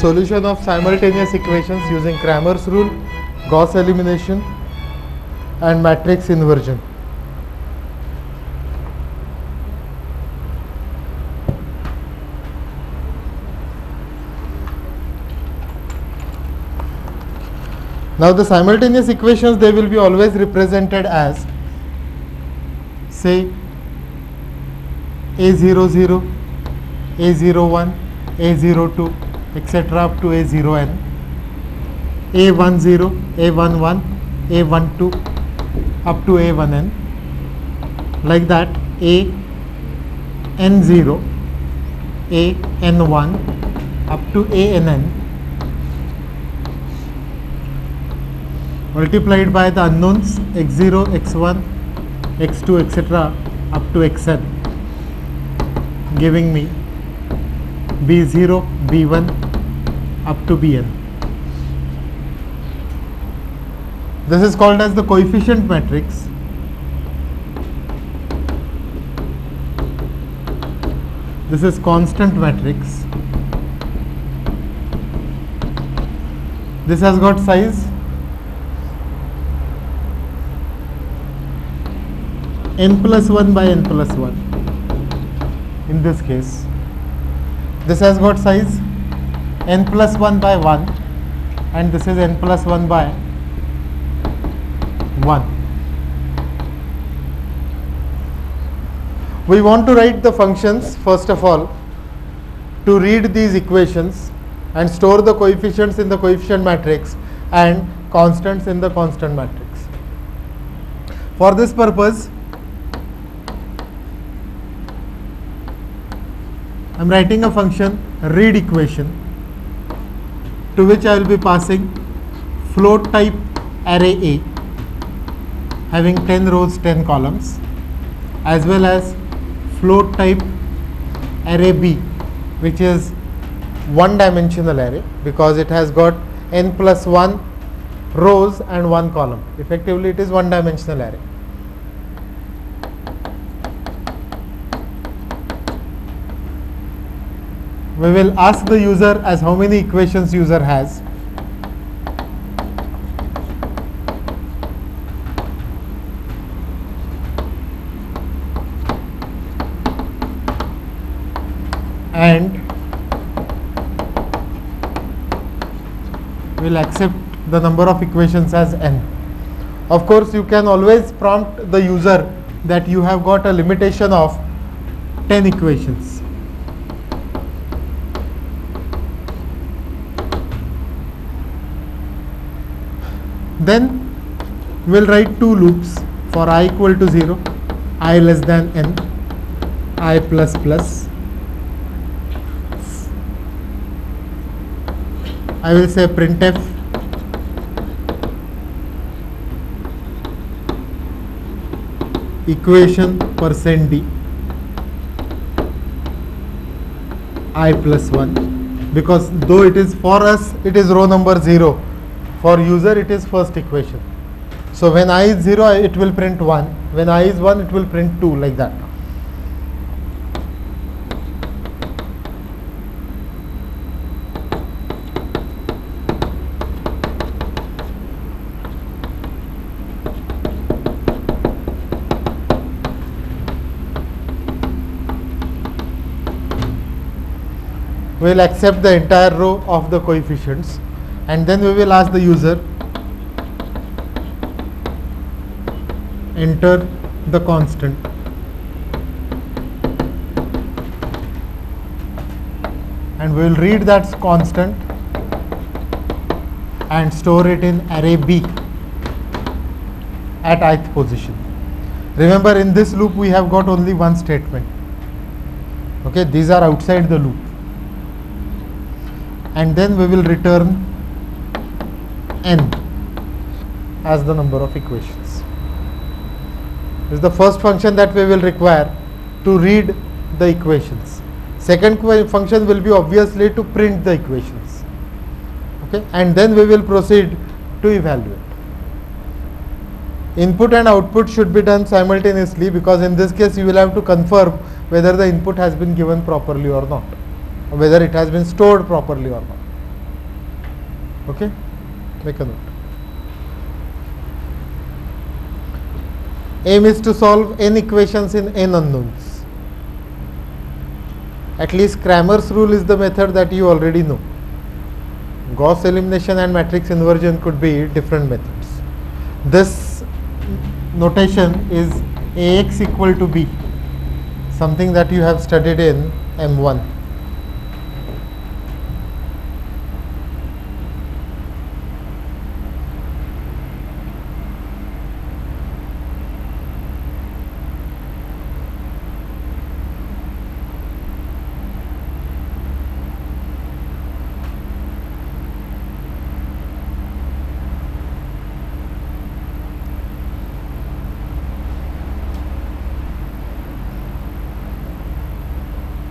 solution of simultaneous equations using Cramer's rule, Gauss elimination and matrix inversion. Now the simultaneous equations, they will be always represented as, say, A00, A01, A02, etc. up to A0n, A10, A11, A12 up to A1n, like that, AN0, AN1 up to ANN, multiplied by the unknowns x0, x1, x2, etc. up to xn, giving me b0, b1 up to bn. This is called as the coefficient matrix. This is constant matrix. This has got size n plus 1 by n plus 1. In this case, this has got size n plus 1 by 1 and this is n plus 1 by 1. We want to write the functions first of all to read these equations and store the coefficients in the coefficient matrix and constants in the constant matrix. For this purpose, I am writing a function read equation to which I will be passing float type array A having 10 rows 10 columns as well as float type array B, which is one dimensional array because it has got n plus 1 rows and 1 column. Effectively it is one dimensional array. We will ask the user as how many equations user has. And we will accept the number of equations as n. Of course, you can always prompt the user that you have got a limitation of 10 equations. Then we will write two loops for I equal to 0, I less than n, I plus plus. I will say printf equation %d I plus 1, because though it is for us it is row number 0, for user it is first equation. So when I is 0 it will print 1, when I is 1 it will print 2, like that. We will accept the entire row of the coefficients and then we will ask the user enter the constant and we will read that constant and store it in array B at ith position. Remember, in this loop we have got only one statement. Okay, these are outside the loop. And then we will return n as the number of equations. This is the first function that we will require to read the equations. Second function will be obviously to print the equations. Okay, and then we will proceed to evaluate. Input and output should be done simultaneously because in this case you will have to confirm whether the input has been given properly or not, or whether it has been stored properly or not. Okay, make a note. Aim is to solve n equations in n unknowns. At least Cramer's rule is the method that you already know. Gauss elimination and matrix inversion could be different methods. This notation is Ax equal to b, something that you have studied in M1.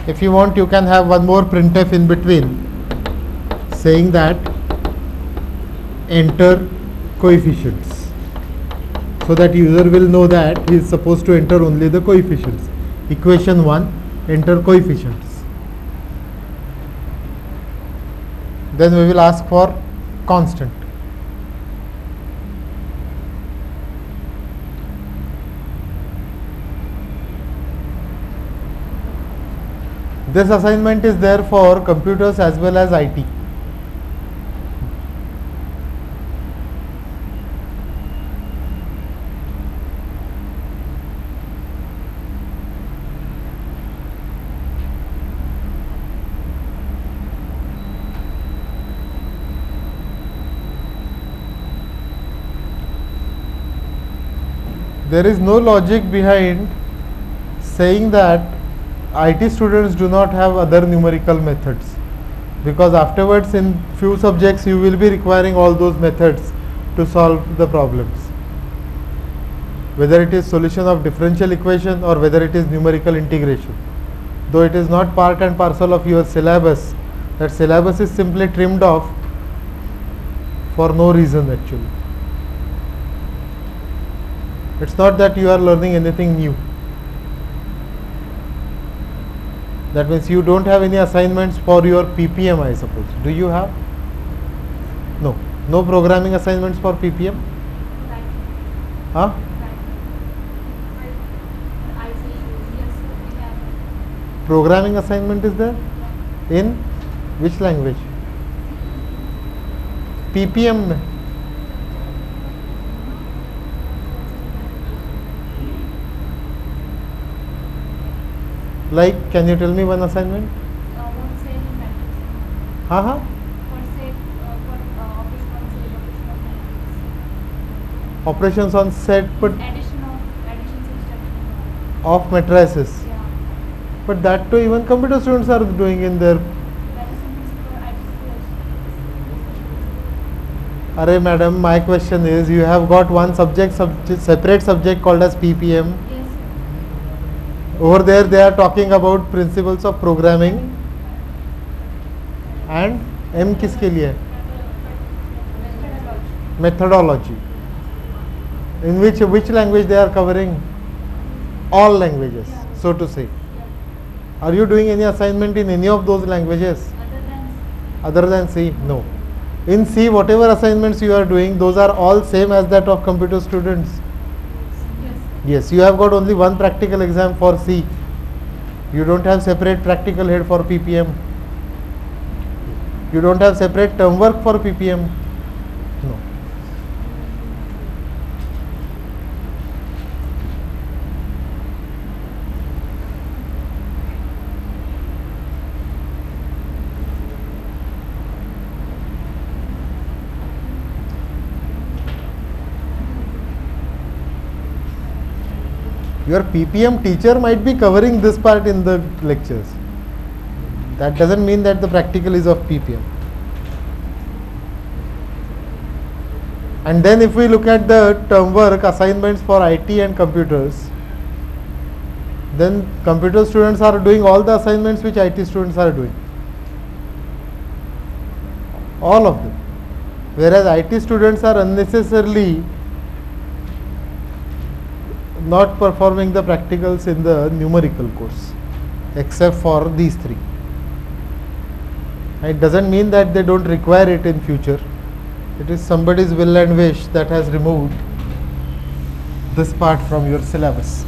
If you want, you can have one more printf in between saying that enter coefficients, so that user will know that he is supposed to enter only the coefficients. Equation 1, enter coefficients. Then we will ask for constant. This assignment is there for computers as well as IT. There is no logic behind saying that IT students do not have other numerical methods, because afterwards in few subjects you will be requiring all those methods to solve the problems, whether it is solution of differential equation or whether it is numerical integration. Though it is not part and parcel of your syllabus, that syllabus is simply trimmed off for no reason actually. It's not that you are learning anything new. That means you don't have any assignments for your PPM, I suppose. Do you have? No. No programming assignments for PPM? Huh? Programming assignment is there? In which language? PPM में. Like, can you tell me one assignment? हाँ. Operations on set, but of matrices. Yeah. But that too even computer students are doing in their. Array madam, my question is, you have got one separate subject called as PPM. Yes. Over there they are talking about principles of programming, and M किसके लिए? Methodology. In which language they are covering? All languages, so to say. Are you doing any assignment in any of those languages? Other than C? No. In C, whatever assignments you are doing, those are all same as that of computer students. Yes, you have got only one practical exam for C. You don't have separate practical head for PPM. You don't have separate term work for PPM. No. Your PPM teacher might be covering this part in the lectures. That doesn't mean that the practical is of PPM. And then if we look at the term work assignments for IT and computers, then computer students are doing all the assignments which IT students are doing. All of them. Whereas IT students are unnecessarily not performing the practicals in the numerical course, except for these three. It doesn't mean that they don't require it in future, It is somebody's will and wish that has removed this part from your syllabus.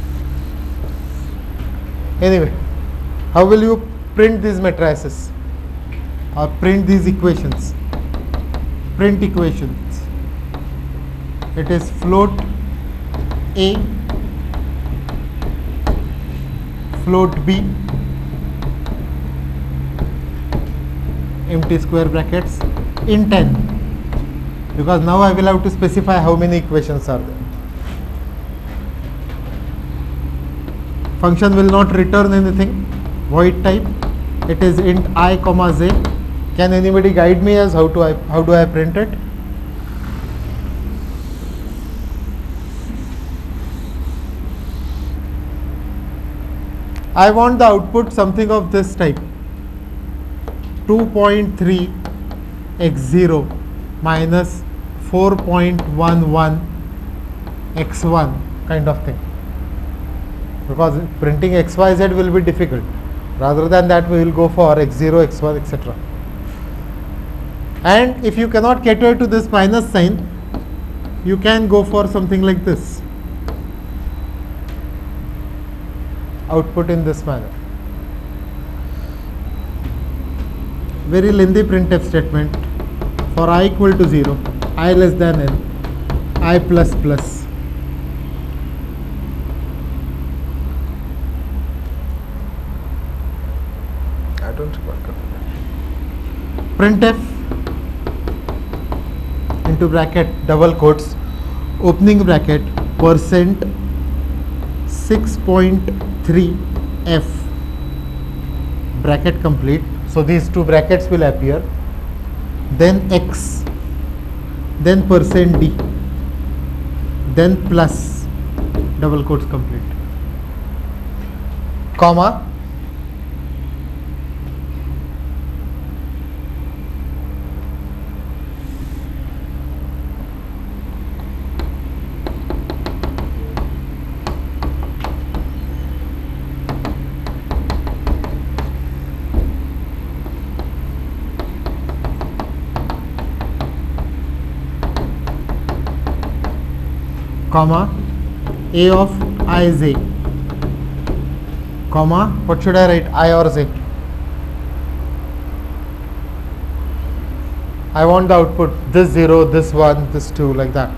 Anyway, how will you print these matrices or print these equations? Print equations. It is float A, float B, empty square brackets in 10, because now I will have to specify how many equations are there. Function will not return anything, void type. It is int I comma j. Can anybody guide me as how do I print it? I want the output something of this type, 2.3 x0 minus 4.11 x1 kind of thing, because printing xyz will be difficult. Rather than that, we will go for x0, x1, etc. And if you cannot cater to this minus sign, you can go for something like this. Output in this manner. Very lengthy printf statement. For I equal to 0, I less than n, I plus plus. I don't require printf into bracket double quotes opening bracket percent 6.3 f bracket complete. So these two brackets will appear, then x, then percent d, then plus double quotes complete, comma, comma, a of I j, comma, what should I write, I or j? I want the output this 0, this 1, this 2, like that.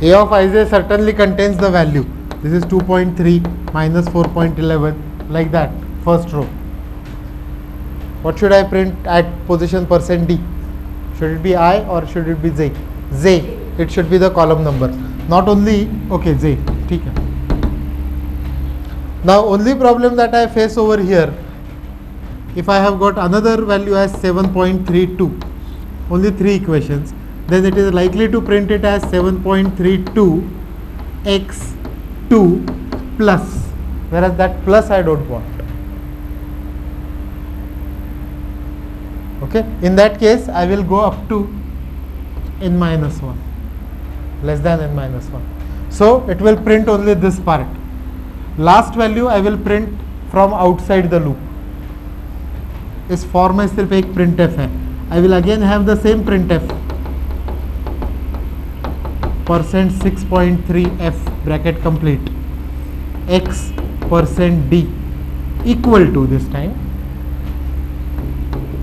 A of ij certainly contains the value. This is 2.3 minus 4.11, like that, first row. What should I print at position percent d? Should it be I or should it be j? J. It should be the column number. Not only, okay, j. ठीक है. Now only problem that I face over here, if I have got another value as 7.32, only 3 equations, then it is likely to print it as 7.32 x2 plus, whereas that plus I don't want. Okay, in that case I will go up to n minus 1, less than n minus 1. So it will print only this part. Last value I will print from outside the loop. इस form में सिर्फ एक printf है. I will again have the same printf, percent 6.3 f bracket complete, x percent d equal to this time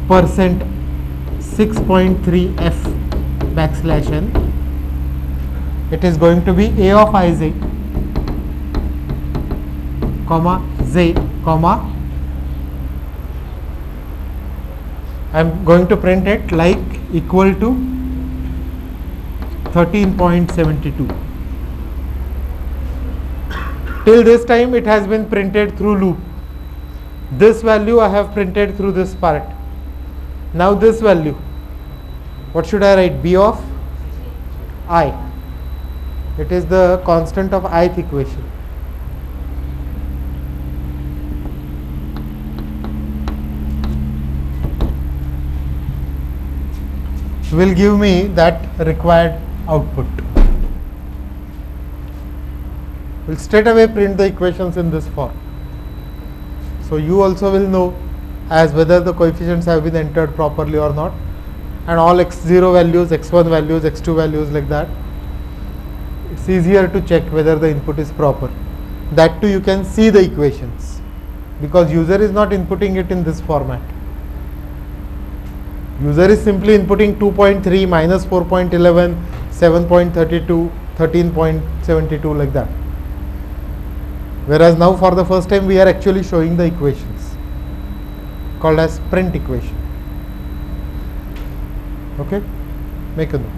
percent 6.3 f backslash n. It is going to be a of ij, comma j, comma, I am going to print it like equal to 13.72. Till this time it has been printed through loop. This value I have printed through this part. Now this value, what should I write? B of I. It is the constant of ith equation. Will give me that required output. Will straight away print the equations in this form. So you also will know as whether the coefficients have been entered properly or not. and all x0 values, x1 values, x2 values like that. It's easier to check whether the input is proper. That too you can see the equations because user is not inputting it in this format. User is simply inputting 2.3 minus 4.11, 7.32, 13.72 like that. Whereas now for the first time we are actually showing the equations called as print equation. Okay, make a note.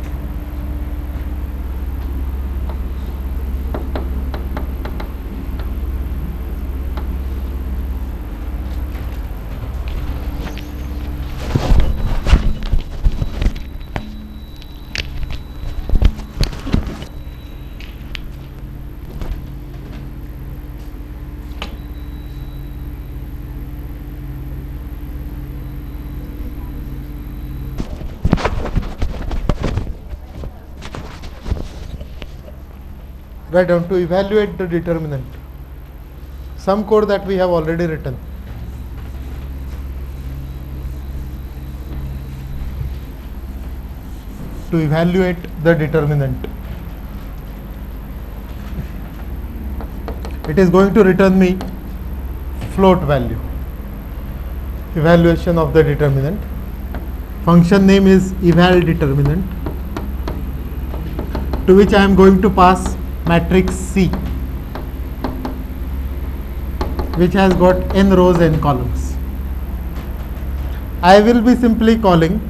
Write down to evaluate the determinant. Some code that we have already written. To evaluate the determinant. It is going to return me float value. Evaluation of the determinant. Function name is eval determinant, to which I am going to pass matrix C, which has got n rows, n columns. I will be simply calling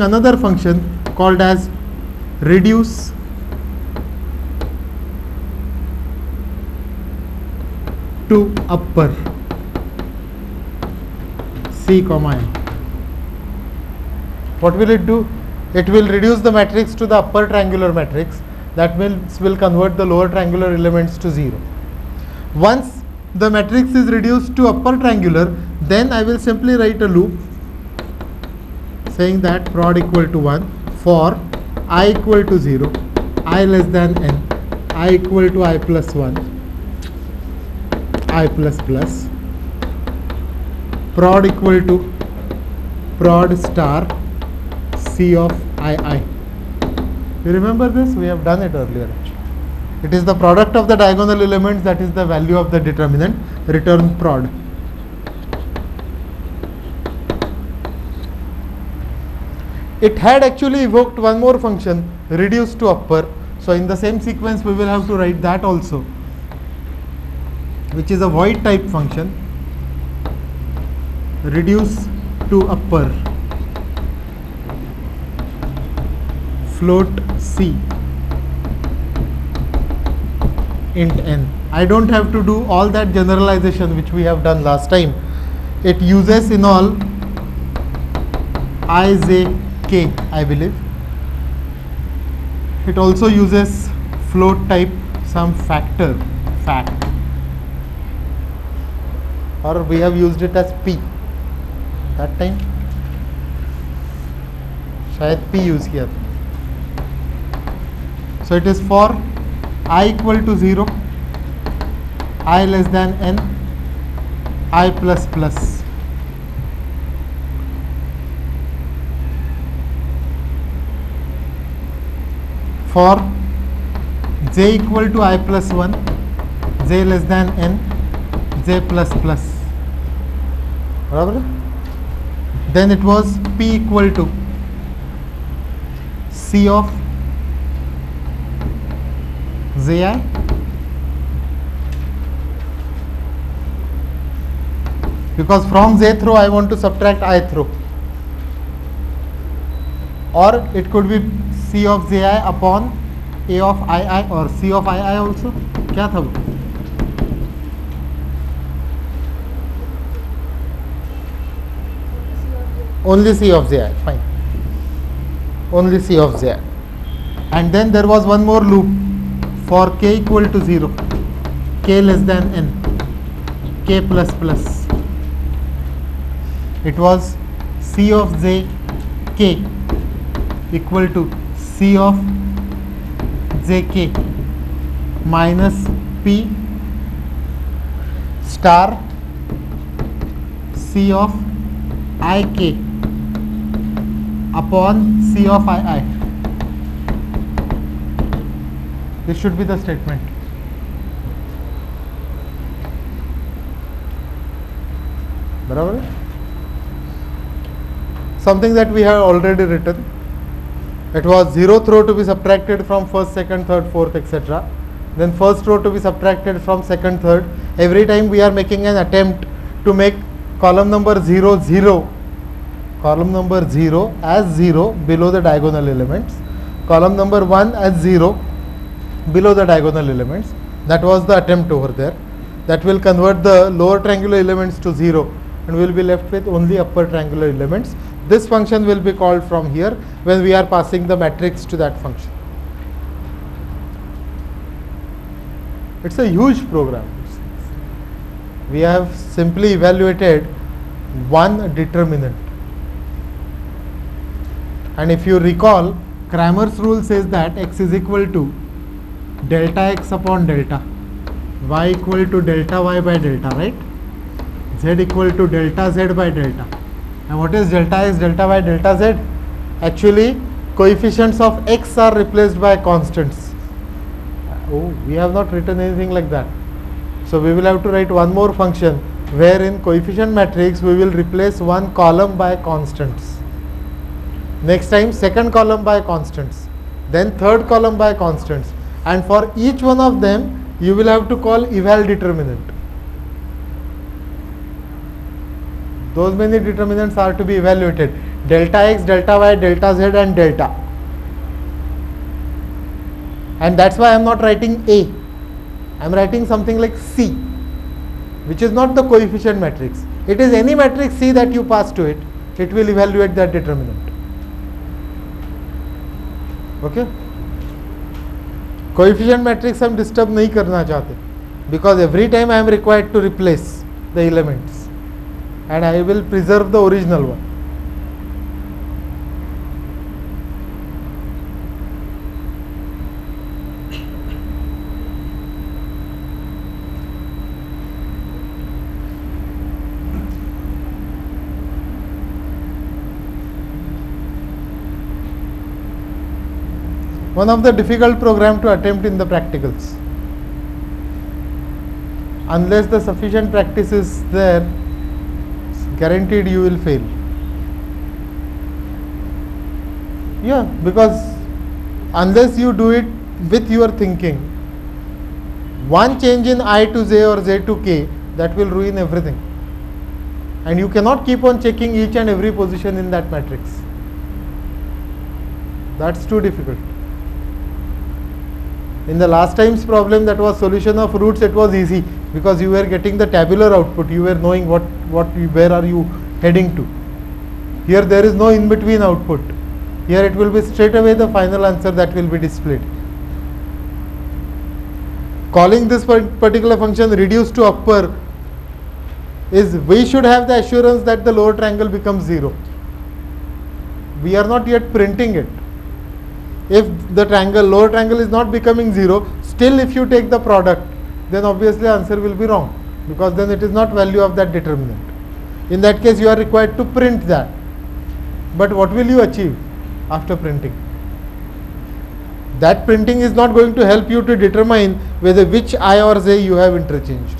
another function called as reduce to upper C comma n. What will it do? It will reduce the matrix to the upper triangular matrix. That will convert the lower triangular elements to 0. Once the matrix is reduced to upper triangular, then I will simply write a loop saying that prod equal to 1 for I equal to 0, I less than n, I equal to I plus 1, I plus plus, prod equal to prod star C of I. You remember this? We have done it earlier. It is the product of the diagonal elements, that is the value of the determinant, return prod. It had actually evoked one more function, reduce to upper. So in the same sequence we will have to write that also, which is a void type function, reduce to upper float C int n. I don't have to do all that generalization which we have done last time. It uses in all I, j, k, I believe. It also uses float type some factor, fact, or we have used it as p that time. शायद p use किया था. So it is for I equal to 0, I less than n, I plus plus. For j equal to I plus 1, j less than n, j plus plus. Then it was p equal to C of ji, because from jth row I want to subtract ith row, or it could be C of ji upon A of ii, or C of ii also. क्या था वो? Only C of ji, fine. Only C of ji. And then there was one more loop for k equal to 0, k less than n, k plus plus. It was C of j k equal to C of jk minus p star C of ik upon C of ii. This should be the statement. Barabar? Something that we have already written. It was 0th row to be subtracted from first, second, third, fourth, etc. Then first row to be subtracted from second, third. Every time we are making an attempt to make column number 0, 0, column number 0 as 0 below the diagonal elements, column number 1 as 0 below the diagonal elements. That was the attempt over there. That will convert the lower triangular elements to 0 and we will be left with only upper triangular elements. This function will be called from here when we are passing the matrix to that function. It's a huge program. We have simply evaluated one determinant. And if you recall, Cramer's rule says that x is equal to delta x upon delta, y equal to delta y by delta, right? Z equal to delta z by delta. And what is delta x, delta y, delta z? Actually, coefficients of x are replaced by constants. Oh, we have not written anything like that. So we will have to write one more function where in coefficient matrix we will replace one column by constants. Next time second column by constants, then third column by constants, and for each one of them you will have to call eval determinant. Those many determinants are to be evaluated: delta x, delta y, delta z and delta. And that's why I am not writing A. I am writing something like C, which is not the coefficient matrix. It is any matrix C that you pass to it, it will evaluate that determinant. Okay? Coefficient matrix हम disturb नहीं करना चाहते, because every time I am required to replace the elements and I will preserve the original one. One of the difficult program to attempt in the practicals. Unless the sufficient practice is there, guaranteed you will fail. Yeah, because unless you do it with your thinking, one change in I to j or j to k, that will ruin everything. And you cannot keep on checking each and every position in that matrix. That's too difficult. In the last time's problem, that was solution of roots, it was easy because you were getting the tabular output, you were knowing where are you heading to. Here there is no in between output. Here it will be straight away the final answer that will be displayed. Calling this particular function reduced to upper is, we should have the assurance that the lower triangle becomes 0. We are not yet printing it. If the lower triangle is not becoming 0, still if you take the product, then obviously answer will be wrong, because then it is not value of that determinant. In that case you are required to print that. But what will you achieve after printing? That printing is not going to help you to determine whether which I or j you have interchanged.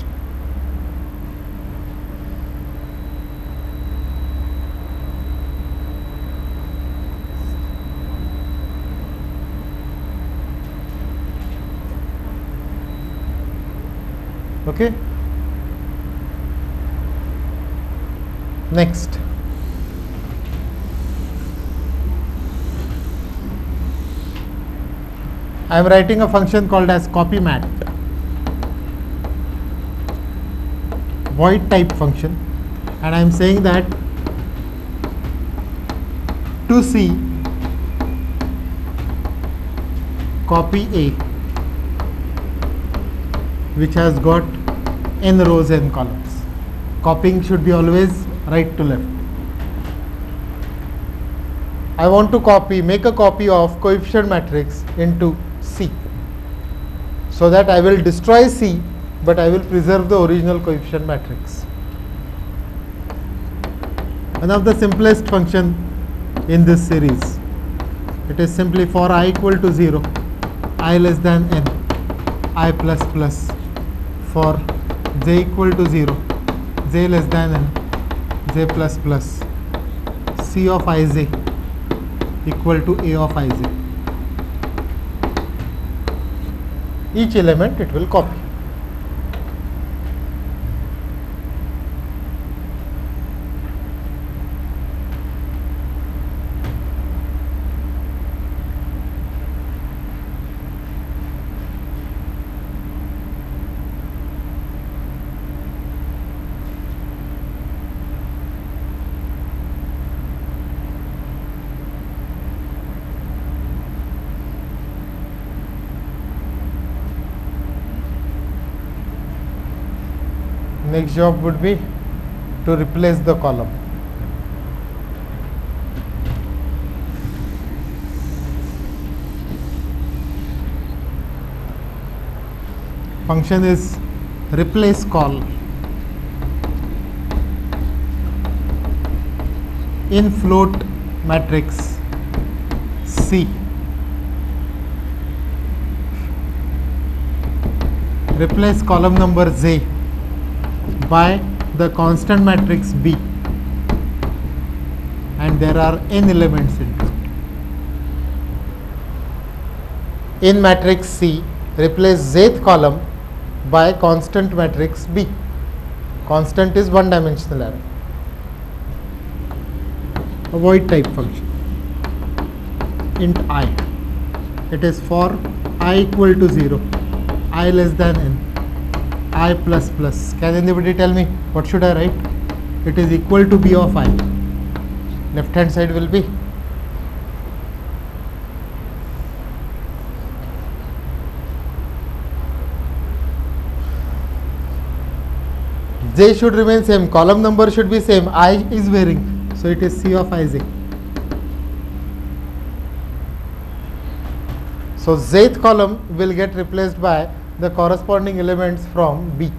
Okay. Next, I am writing a function called as copymat, void type function, and I am saying that to C copy A, which has got n rows and columns. Copying should be always right to left. I want to make a copy of coefficient matrix into C, so that I will destroy C but I will preserve the original coefficient matrix. One of the simplest function in this series, it is simply for I equal to 0, I less than n, I plus plus, for j equal to 0, j less than n, j plus plus, c of ij equal to a of ij. Each element it will copy. Next job would be to replace the column. Function is replace call in float matrix C. Replace column number j by the constant matrix B, and there are n elements into it. In matrix C, replace jth column by constant matrix B. Constant is one dimensional array. A void type function. Int I. It is for I equal to 0, I less than n, I plus plus. Can anybody tell me what should I write? It is equal to b of I. Left hand side will be j should remain same, column number should be same, I is varying, so it is c of ij. So jth column will get replaced by the corresponding elements from B.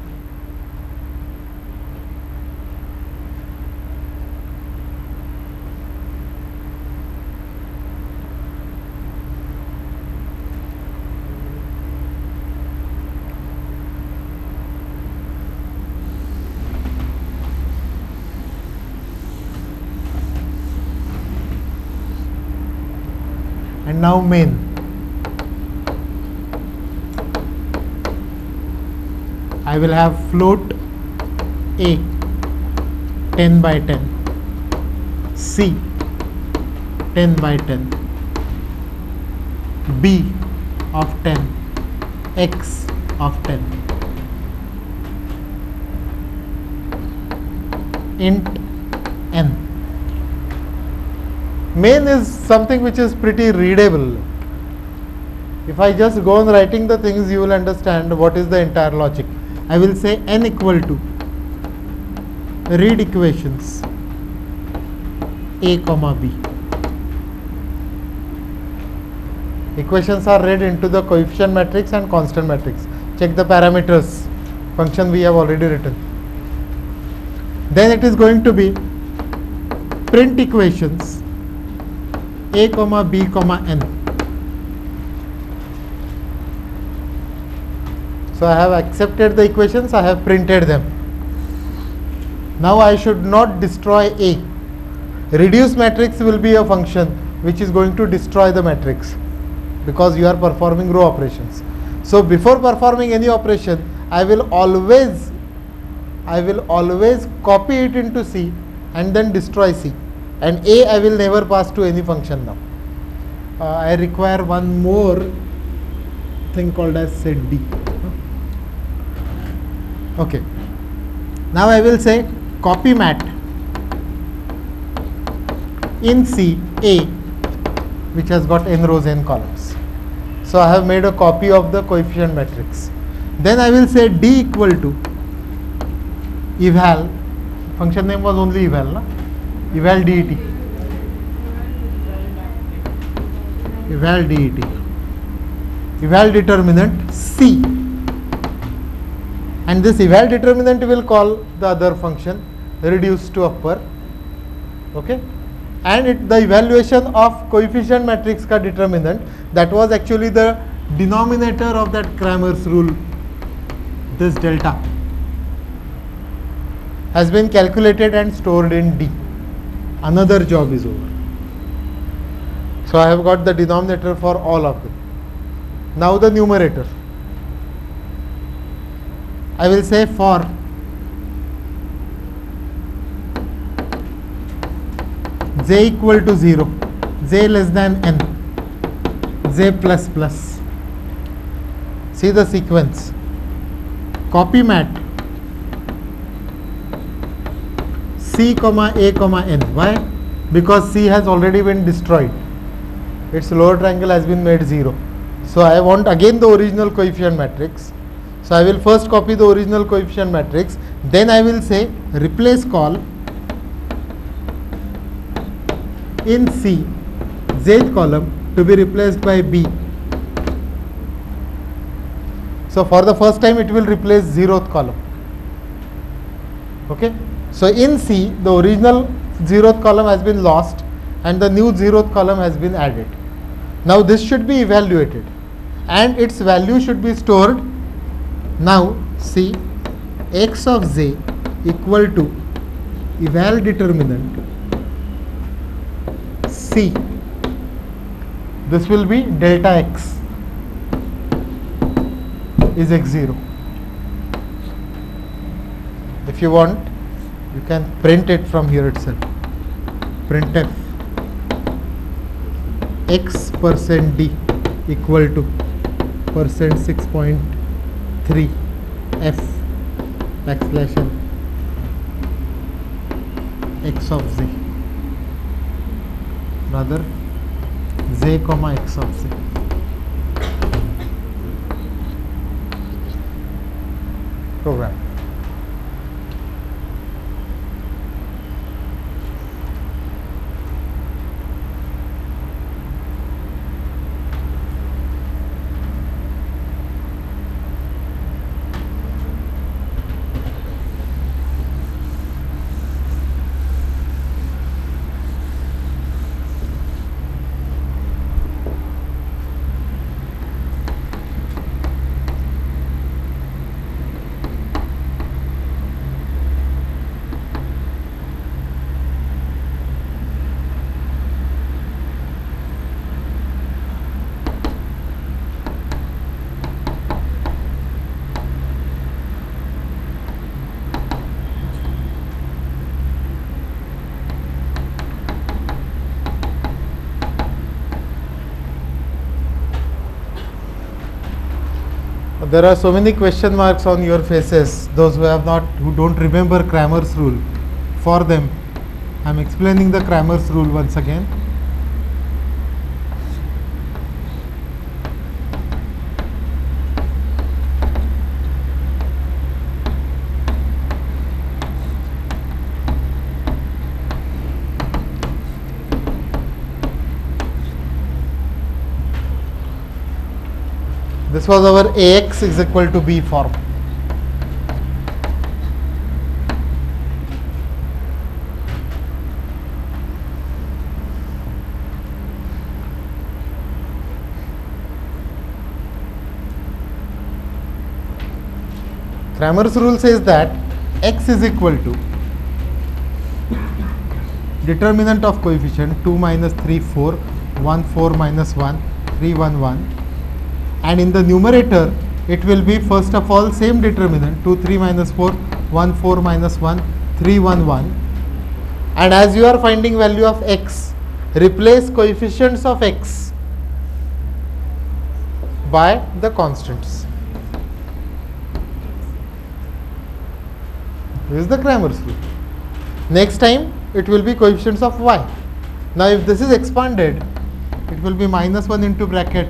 And now main. I will have float A 10 by 10, C 10 by 10, B of 10, X of 10. Int n. Main is something which is pretty readable. If I just go on writing the things, you will understand what is the entire logic. I will say n equal to read equations a comma b. Equations are read into the coefficient matrix and constant matrix. Check the parameters. Function we have already written. Then it is going to be print equations a comma b comma n. So I have accepted the equations, I have printed them. Now I should not destroy A. Reduce matrix will be a function which is going to destroy the matrix because you are performing row operations. So before performing any operation, I will always copy it into C and then destroy C. And A I will never pass to any function now. I require one more thing called as set D. Okay. Now I will say copy mat in C A, which has got n rows, n columns. So I have made a copy of the coefficient matrix. Then I will say D equal to eval, function name was only eval, na? Eval det. Eval det. Eval determinant C and this eval determinant will call the other function reduced to upper. Okay, and the evaluation of coefficient matrix ka determinant, that was actually the denominator of that Cramer's rule, this delta has been calculated and stored in D. Another job is over. So I have got the denominator for all of them. Now the numerator. I will say for j equal to 0, j less than n, j plus plus. See the sequence. Copy mat C comma A comma N. Why? Because C has already been destroyed. Its lower triangle has been made 0. So I want again the original coefficient matrix. So I will first copy the original coefficient matrix. Then I will say replace call in C, jth column to be replaced by B. So for the first time it will replace 0th column. Okay. So in C, the original 0th column has been lost and the new 0th column has been added. Now this should be evaluated and its value should be stored. Now see, x of j equal to eval determinant C. This will be delta x is x0. If you want, you can print it from here itself. Printf x percent d equal to percent 6.3 f backslash n x of z, rather j comma x of z. Program. There are so many question marks on your faces, those who don't remember Cramer's rule. For them, I am explaining the Cramer's rule once again. This was our Ax is equal to B form. Cramer's rule says that x is equal to determinant of coefficient 2 minus 3 4 1 4 minus 1 3 1 1. And in the numerator, it will be first of all same determinant 2 3 minus 4 1 4 minus 1 3 1 1. And as you are finding value of x, replace coefficients of x by the constants. This is the Cramer's rule. Next time it will be coefficients of y. Now if this is expanded, it will be minus 1 into bracket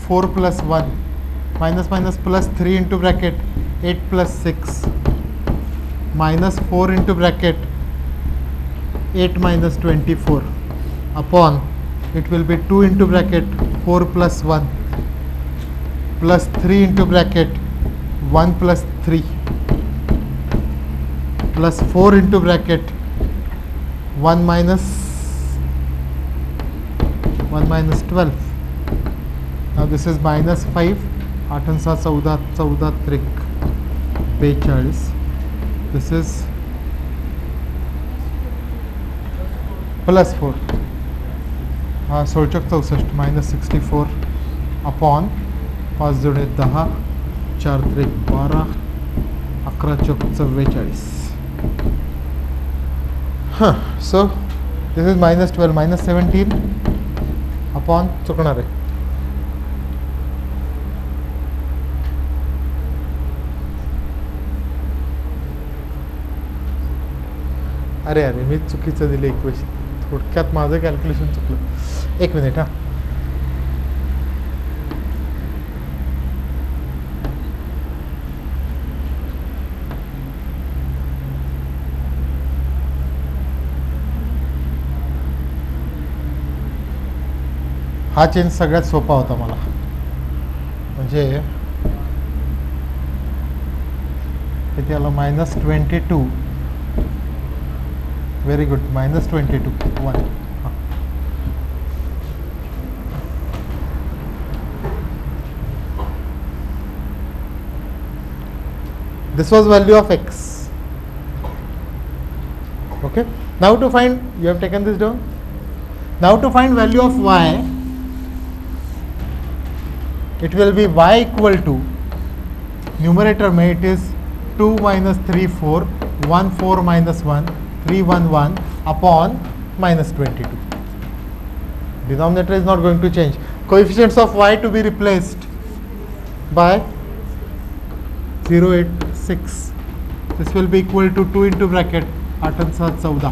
4 plus 1 minus minus plus 3 into bracket 8 plus 6 minus 4 into bracket 8 minus 24 upon it will be 2 into bracket 4 plus 1 plus 3 into bracket 1 plus 3 plus 4 into bracket 1 minus 12. Now this is minus 5. 8 and 7 14 14 त्रिक 42. This is plus 4. 16 64 minus 64 upon 5 जोड़े 10 4 त्रिक 12 11 चौक 44. So this is minus 12 minus 17 upon चुकना रे. अरे अरे मी चुकीचं दिलं equation. थोडक्यात माझं कॅल्क्युलेशन चुकलं. एक मिनिट हा. हा चेंज सगळ्यात सोपा होता मला. म्हणजे किती आलं minus 22. Very good. minus 22 1. This was value of x. Okay. Now to find, you have taken this down. Now to find value of y, it will be y equal to, numerator में it is 2 minus 3 4 1 4 minus 1 3 1 1 upon minus 22. Denominator is not going to change. Coefficients of y to be replaced by 0 8 6. This will be equal to 2 into bracket 8 and 7 14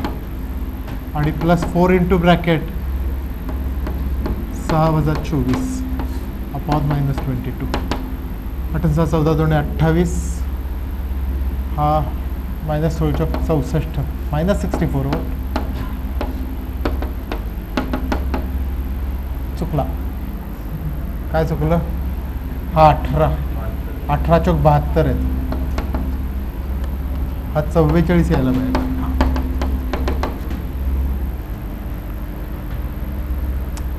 and plus 4 into bracket 6 वजा 24 upon minus 22. 8 and 7 14 दोने 28. हाँ minus 64 minus 64 हो. चुकला. काय चुकलं? हा 18 चौक 72 आहे. हा 44 यायला पाहिजे.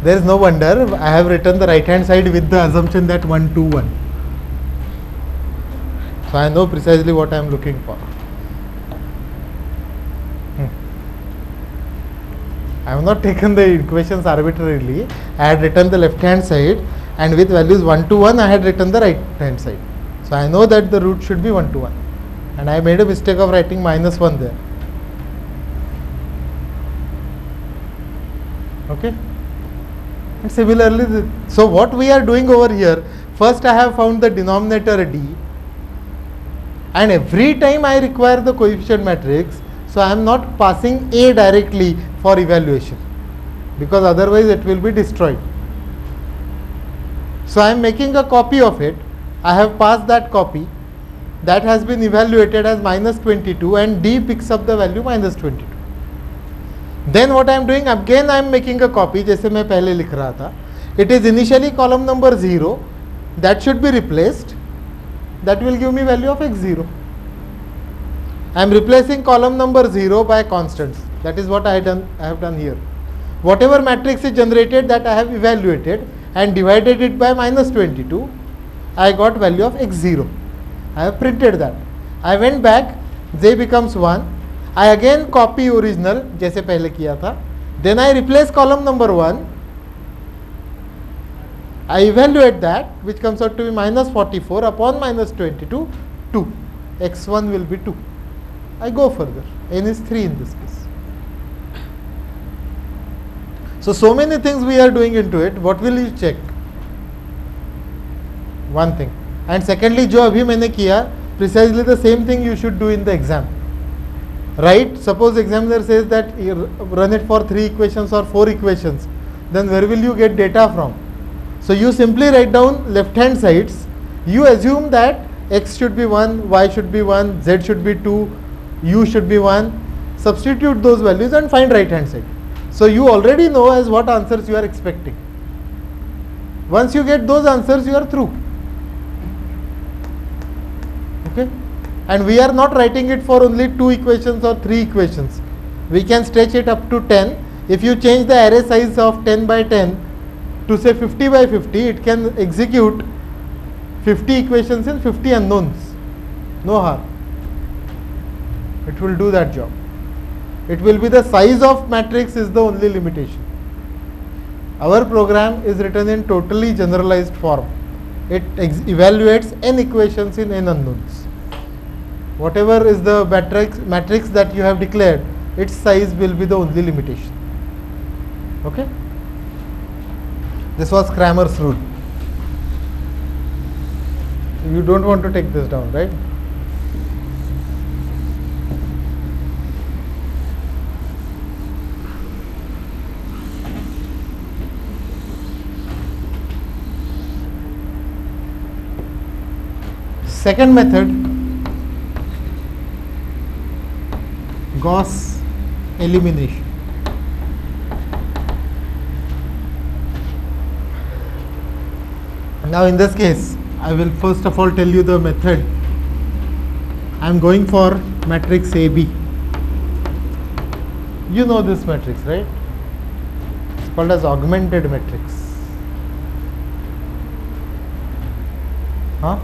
There is no wonder I have written the right hand side with the assumption that 1 2 1. So I know precisely what I am looking for. I have not taken the equations arbitrarily. I had written the left hand side, and with values 1 to 1 I had written the right hand side. So I know that the root should be 1 to 1, and I made a mistake of writing minus 1 there. Okay. And similarly, so what we are doing over here, first I have found the denominator d, and every time I require the coefficient matrix, so I am not passing A directly for evaluation, because otherwise it will be destroyed. So I am making a copy of it. I have passed that copy. That has been evaluated as minus 22, and D picks up the value minus 22. Then what I am doing, again I am making a copy, जैसे मैं पहले लिख रहा था. It is initially column number 0, that should be replaced. That will give me value of x0. I am replacing column number 0 by constants. That is what I have done here. Whatever matrix is generated, that I have evaluated and divided it by minus 22. I got value of x0. I have printed that. I went back, j becomes 1. I again copy original जैसे पहले किया था. Then I replace column number 1. I evaluate that, which comes out to be minus 44 upon minus 22, 2. x1 will be 2. I go further. N is 3 in this case. So many things we are doing into it. What will you check? One thing. And secondly, जो अभी मैंने किया, precisely the same thing you should do in the exam. Right? Suppose examiner says that you run it for 3 equations or 4 equations. Then where will you get data from? So you simply write down left hand sides. You assume that x should be 1, y should be 1, z should be 2, u should be 1. Substitute those values and find right hand side. So you already know as what answers you are expecting. Once you get those answers, you are through. Okay. And we are not writing it for only 2 equations or 3 equations. We can stretch it up to 10. If you change the array size of 10 by 10 to say 50 by 50, it can execute 50 equations in 50 unknowns. No harm. It will do that job. It will be the size of matrix is the only limitation. Our program is written in totally generalized form. It evaluates n equations in n unknowns. Whatever is the matrix that you have declared, its size will be the only limitation. Okay? This was Cramer's rule. You don't want to take this down, right? Second method, Gauss elimination. Now in this case, I will first of all tell you the method. I am going for matrix AB. You know this matrix, right? It's called as augmented matrix. Huh?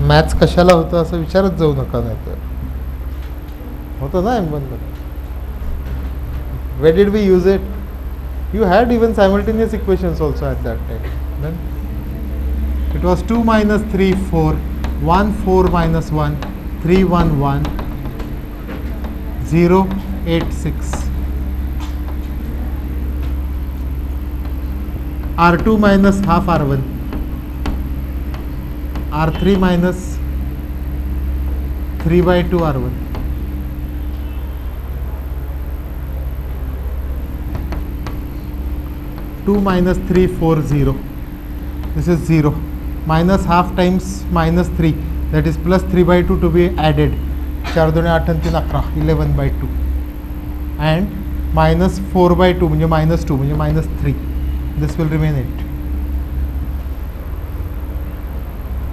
Maths कशाला होतं असं विचारत जाऊ नका, नाही तर होतं ना M1 मध्ये. Where did we use it? You had even simultaneous equations also at that time. Then it was 2 minus 3 4 1 4 minus 1 3 1 1 0 8 6 R2 minus half R1 R3 minus 3 by 2 R1 2 minus 3 4 0. This is 0 minus half times minus 3, that is plus 3 by 2 to be added. 4 2 8 and 3 11, 11 by 2 and minus 4 by 2 म्हणजे minus 2 म्हणजे minus 3. This will remain 8.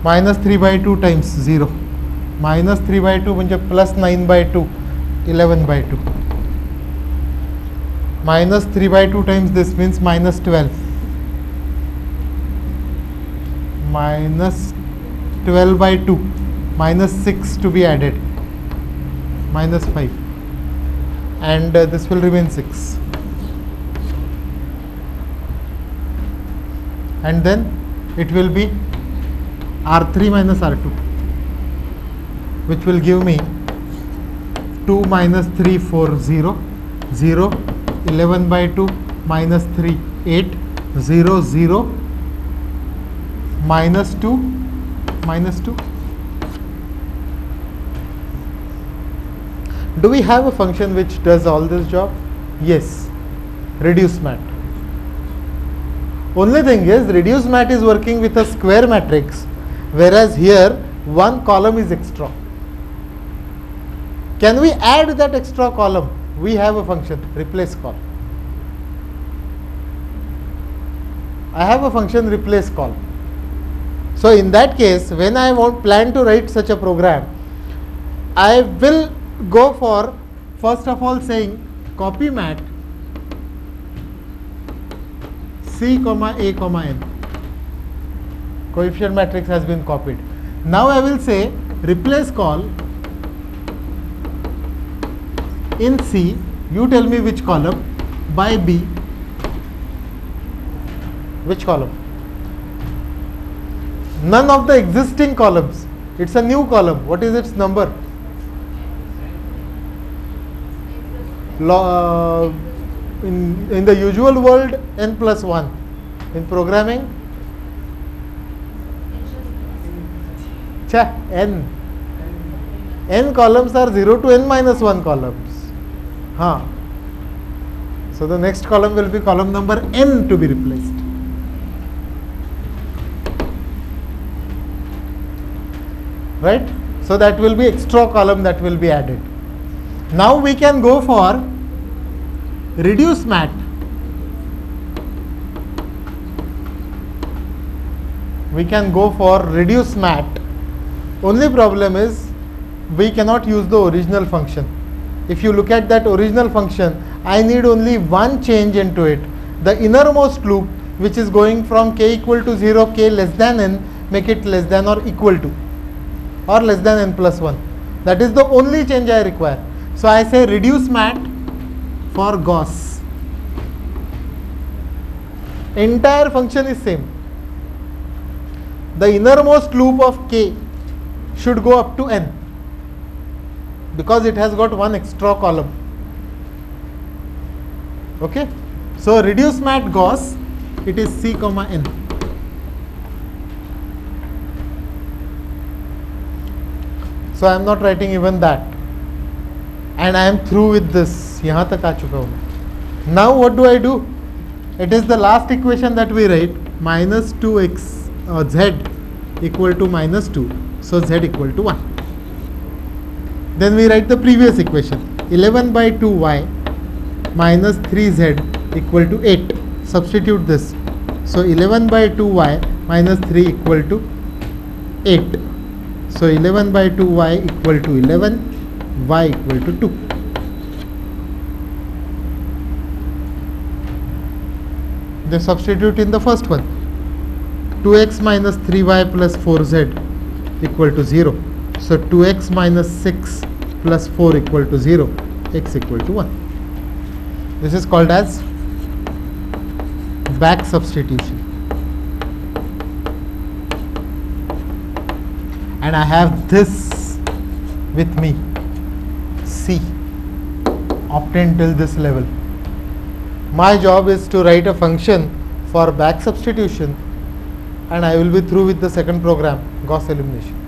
minus 3 by 2 times 0 minus 3 by 2 म्हणजे plus 9 by 2 11 by 2 minus 3 by 2 times this means minus 12 minus 12 by 2 minus 6 to be added minus 5 and this will remain 6 and then it will be R3 minus R2, which will give me 2 minus 3 4 0 0 11 by 2 minus 3 8 0 0 minus 2 minus 2. Do we have a function which does all this job? Yes, reduce mat. Only thing is, reduce mat is working with a square matrix, whereas here one column is extra. Can we add that extra column? We have a function, replace call. I have a function, replace call. So in that case, when I plan to write such a program, I will go for first of all saying copy mat C comma A comma N. Coefficient matrix has been copied. Now I will say replace call in C, you tell me which column, by B, which column? None of the existing columns. It's a new column. What is its number? In the usual world, n plus 1. In programming, n. N columns are 0 to n minus 1 columns. So the next column will be column number n to be replaced. Right? So that will be extra column that will be added. Now we can go for reduce mat. We can go for reduce mat. Only problem is we cannot use the original function. If you look at that original function, I need only one change into it. The innermost loop, which is going from k equal to 0, k less than n, make it less than or equal to, or less than n plus 1. That is the only change I require. So I say reduce mat for Gauss. Entire function is same. The innermost loop of k should go up to n, because it has got one extra column. Okay, so reduce mat Gauss, it is c comma n. So I am not writing even that, and I am through with this. यहाँ तक आ चुका हूँ मैं. Now what do I do? It is the last equation that we write, minus 2x z equal to minus 2, so z equal to 1. Then we write the previous equation, 11 by 2y minus 3z equal to 8. Substitute this. So 11 by 2y minus 3 equal to 8. So 11 by 2y equal to 11, y equal to 2. Then substitute in the first one. 2x minus 3y plus 4z equal to 0. So 2x minus 6 plus 4 equal to 0, x equal to 1. This is called as back substitution. And I have this with me, C, obtained till this level. My job is to write a function for back substitution, and I will be through with the second program, Gauss elimination.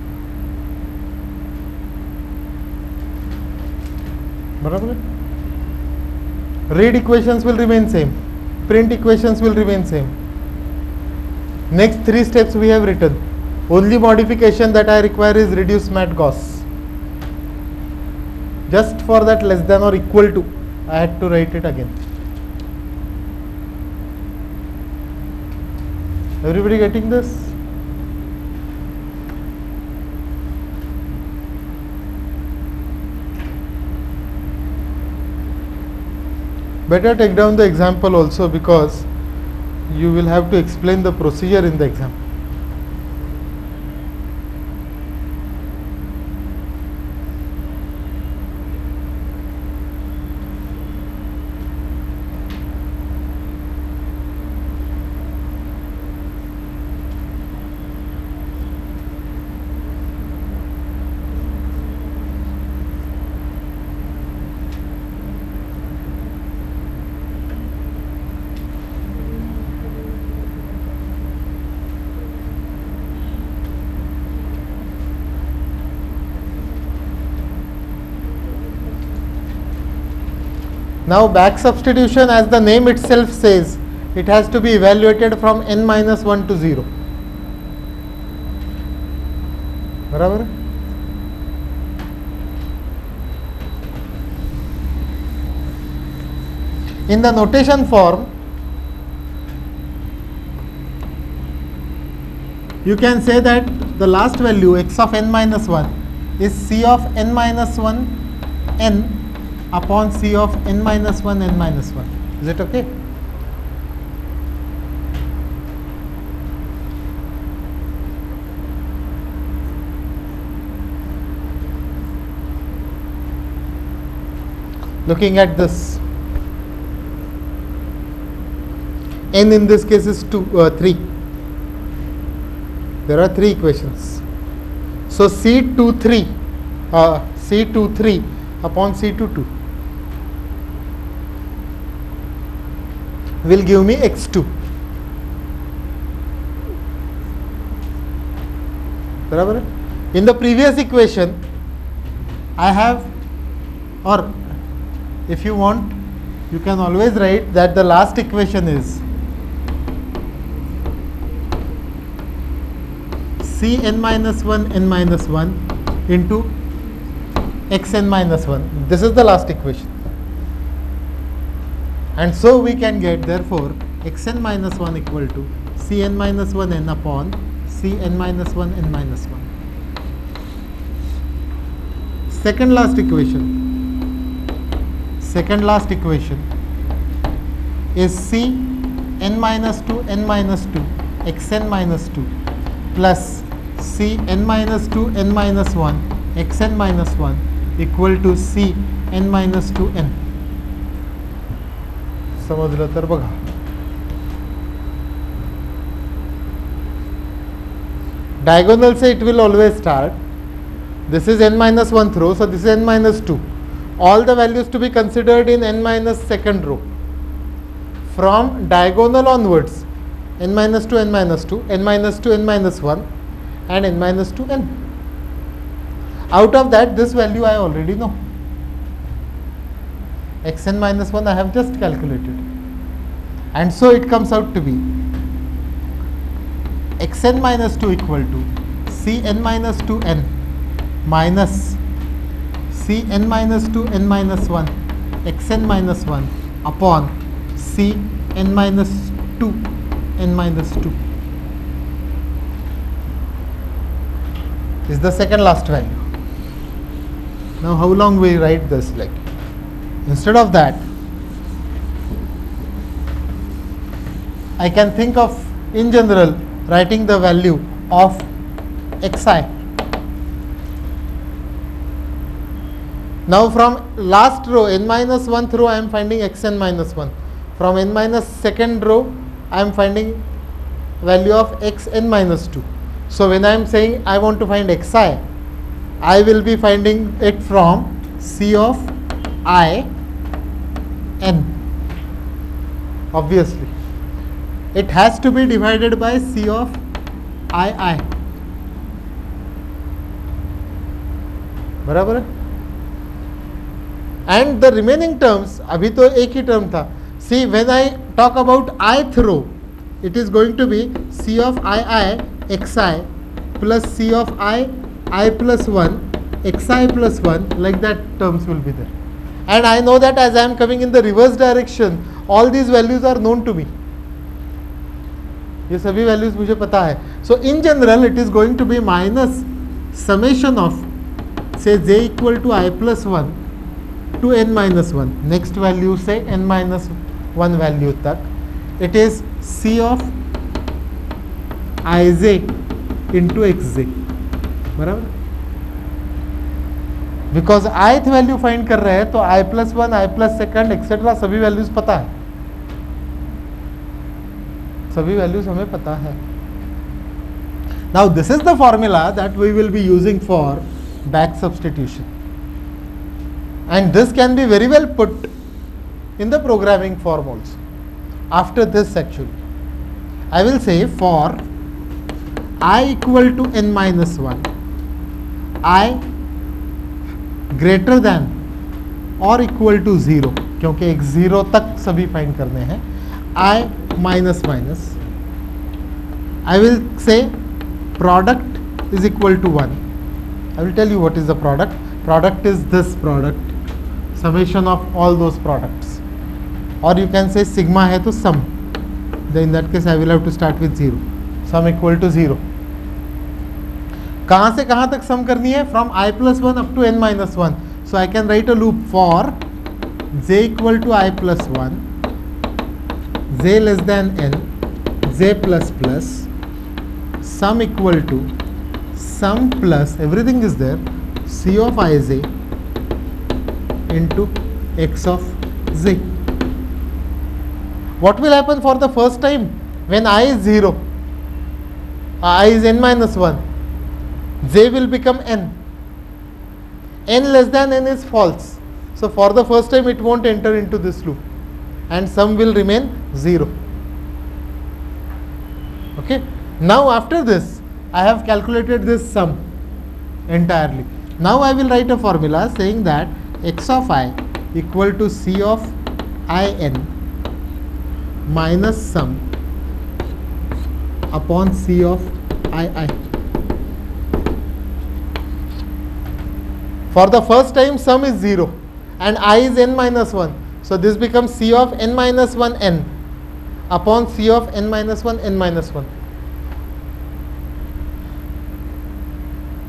Read equations will remain same, print equations will remain same. Next 3 steps we have written. Only modification that I require is reduce mat Gauss. Just for that less than or equal to, I had to write it again. Everybody getting this? Better take down the example also, because you will have to explain the procedure in the example. Now back substitution, as the name itself says, it has to be evaluated from n minus 1 to 0. बराबर? In the notation form, you can say that the last value x of n minus 1 is c of n minus 1 n upon c of n minus 1 n minus 1. Is it okay? Looking at this, n in this case is 3. There are 3 equations. So C23 upon C22 will give me x2. बराबर है? In the previous equation, I have, or if you want, you can always write that the last equation is c n minus 1 n minus 1 into x n minus 1. This is the last equation. And so we can get, therefore, x n minus 1 equal to c n minus 1 n upon c n minus 1 n minus 1. second last equation is C n minus 2 n minus 2 xn minus 2 plus C n minus 2 n minus 1 xn minus 1 equal to C n minus 2 n. समजलं तर बघा. Diagonal से it will always start. This is n minus 1th row, so this is n minus 2. All the values to be considered in n minus 2nd row. From diagonal onwards, n minus 2, n minus 2, n minus 2, n minus 1 and n minus 2 n. Out of that, this value I already know. Xn minus 1 I have just calculated. And so it comes out to be xn minus 2 equal to Cn minus 2n minus Cn minus 2 n minus 1 xn minus 1 upon Cn minus 2 n minus 2 is the second last value. Now how long we write this? Like, instead of that, I can think of, in general, writing the value of xi. Now from last row, n minus 1th row, I am finding xn minus 1. From n minus 2nd row, I am finding value of xn minus 2. So when I am saying I want to find xi, I will be finding it from C of I n. Obviously, it has to be divided by C of I. बराबर है. And the remaining terms, अभी तो एक ही term था. See, when I talk about ith row, it is going to be C of I xi plus C of I plus 1 xi plus 1, like that terms will be there. And I know that as I am coming in the reverse direction, all these values are known to me. ये सभी values मुझे पता है. So in general it is going to be minus summation of, say, j equal to I plus 1 to n minus 1. Next value से n minus 1 value तक. It is C of ij into xj. बराबर. Because ith value find कर रहे हैं तो i plus 1, i plus 2 etcetera सभी values पता है. सभी वैल्यूज हमें पता है. Now this is the formula that we will be using for back substitution, and this can be very well put in the programming form also. After this, actually, I will say for I equal to n minus 1, I greater than or equal to 0, क्योंकि एक 0 तक सभी find करने हैं. I minus minus, I will say product is equal to 1. I will tell you what is the product. Product is this product, summation of all those products. Or you can say sigma है तो sum. Then in that case I will have to start with 0. Sum equal to 0. कहाँ से कहाँ तक sum करनी है? From I plus 1 up to n minus 1. So I can write a loop for j equal to I plus 1, j less than n, j plus plus, sum equal to sum plus, everything is there, C of ij into x of j. What will happen for the first time when I is 0, I is n minus 1, j will become n. N less than n is false. So for the first time it won't enter into this loop and sum will remain 0. Okay. Now after this I have calculated this sum entirely. Now I will write a formula saying that x of I equal to C of I n minus sum upon C of I. For the first time sum is 0 and I is n minus 1. So this becomes C of n minus 1 n upon C of n minus 1 n minus 1.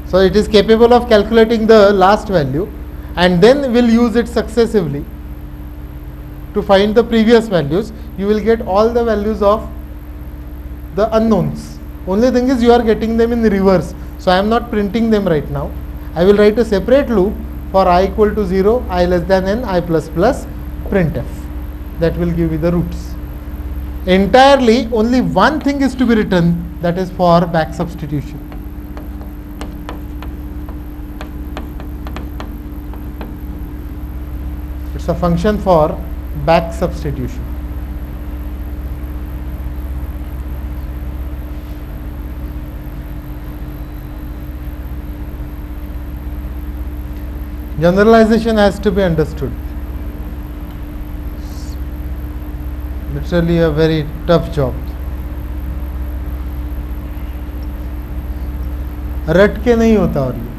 So it is capable of calculating the last value and then will use it successively to find the previous values. You will get all the values of the unknowns. Only thing is you are getting them in reverse. So I am not printing them right now. I will write a separate loop for I equal to 0, I less than n, I plus plus, printf. That will give you the roots. Entirely only one thing is to be written, that is for back substitution. It's a function for back substitution. Generalization has to be understood. Literally a very tough job. रट के नहीं होता और ये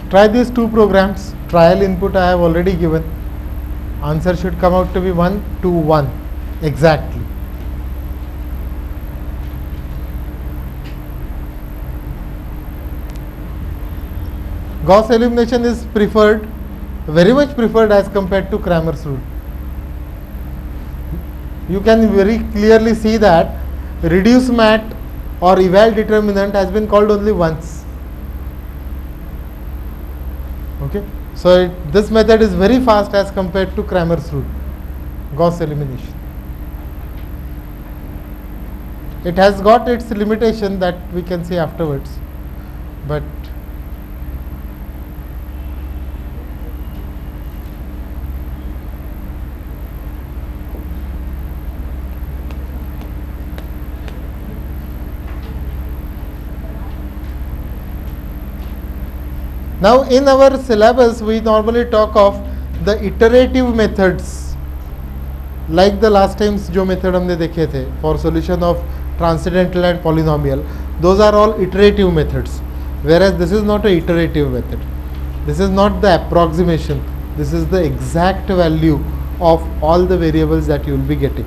try these two programs. Trial input I have already given. Answer should come out to be 1 to 1 exactly. Gauss elimination is preferred, very much preferred as compared to Cramer's rule. You can very clearly see that reduce mat or eval determinant has been called only once. Okay, so this method is very fast as compared to Cramer's rule, Gauss elimination. It has got its limitation that we can see afterwards, but now in our syllabus we normally talk of the iterative methods, like the last times जो method हमने देखे थे for solution of transcendental and polynomial, those are all iterative methods, whereas this is not a iterative method. This is not the approximation, this is the exact value of all the variables that you will be getting.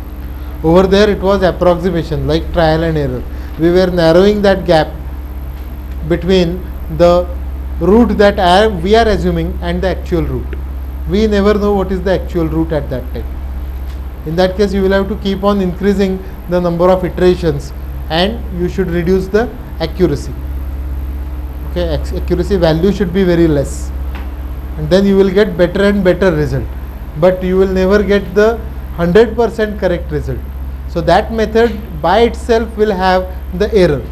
Over there it was approximation, like trial and error. We were narrowing that gap between the root that we are assuming and the actual root. We never know what is the actual root at that time. In that case you will have to keep on increasing the number of iterations and you should reduce the accuracy. Okay, accuracy value should be very less and then you will get better and better result, but you will never get the 100% correct result. So that method by itself will have the error.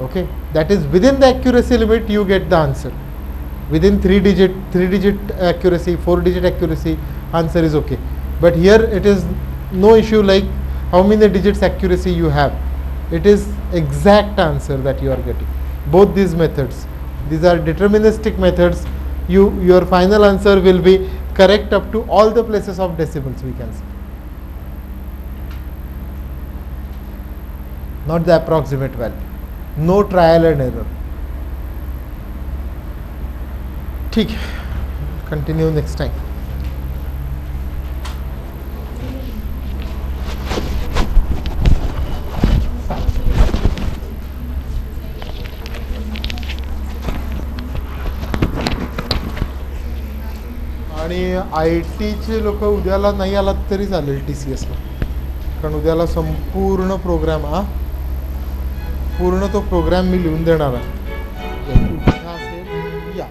Okay, that is within the accuracy limit you get the answer. Within 3 digit accuracy, 4 digit accuracy, answer is okay. But here it is no issue like how many digits accuracy you have. It is exact answer that you are getting. Both these methods, these are deterministic methods. Your final answer will be correct up to all the places of decimals, we can say. Not the approximate value. No trial and error. ठीक है, continue next time. आणि आय टीचे लोक उद्याला नाही आलात तरी चालेल TCSला, कारण उद्याला संपूर्ण प्रोग्राम पूर्ण तो प्रोग्राम मी लिहून देणार आहे. असेल या